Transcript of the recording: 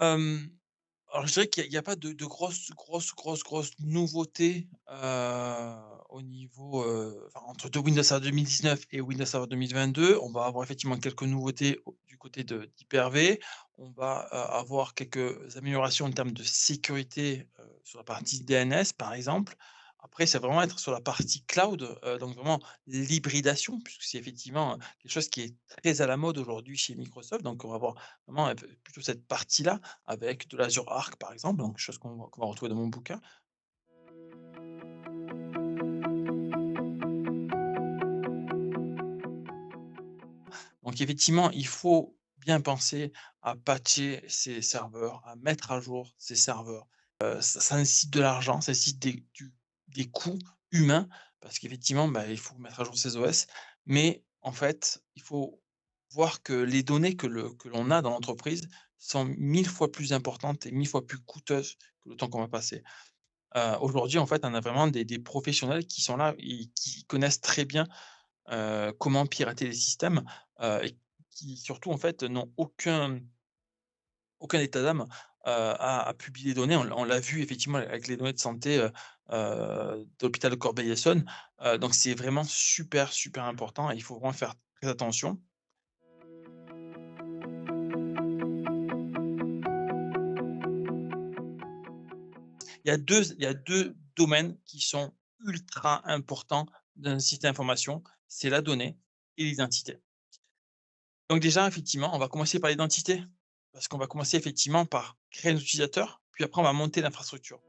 Hem, alors je dirais qu'il y a pas de grosses nouveautés, au niveau, enfin entre de Windows Server 2019 et Windows Server 2022. On va avoir effectivement quelques nouveautés du côté de d'Hyper-V. On va, avoir quelques améliorations en termes de sécurité, sur la partie DNS par exemple. Après, c'est vraiment être sur la partie cloud, donc vraiment l'hybridation puisque c'est effectivement, quelque chose qui est très à la mode aujourd'hui chez Microsoft. Donc on va avoir vraiment, plutôt cette partie-là avec de l'Azure Arc, par exemple, donc chose qu'on va retrouver dans mon bouquin. Donc effectivement, il faut bien penser à patcher ses serveurs, à mettre à jour ses serveurs. Ça nécessite de l'argent, ça nécessite des coûts humains parce qu'effectivement, bah, il faut mettre à jour ses OS. Mais en fait, il faut voir que les données que l'on a dans l'entreprise sont 1000 fois plus importantes et 1000 fois plus coûteuses que le temps qu'on va passer. Aujourd'hui, en fait, on a vraiment des professionnels qui sont là et qui connaissent très bien, comment pirater les systèmes, et qui surtout, en fait, n'ont aucun état d'âme, à publier les données. On l'a vu effectivement avec les données de santé, de l'hôpital de Corbeil-Essonnes, donc c'est vraiment super, super important et il faut vraiment faire très attention. Il y a deux domaines qui sont ultra importants dans un système d'information, c'est la donnée et l'identité. Donc déjà, effectivement, on va commencer par l'identité, parce qu'on va commencer effectivement par créer un utilisateur, puis après on va monter l'infrastructure.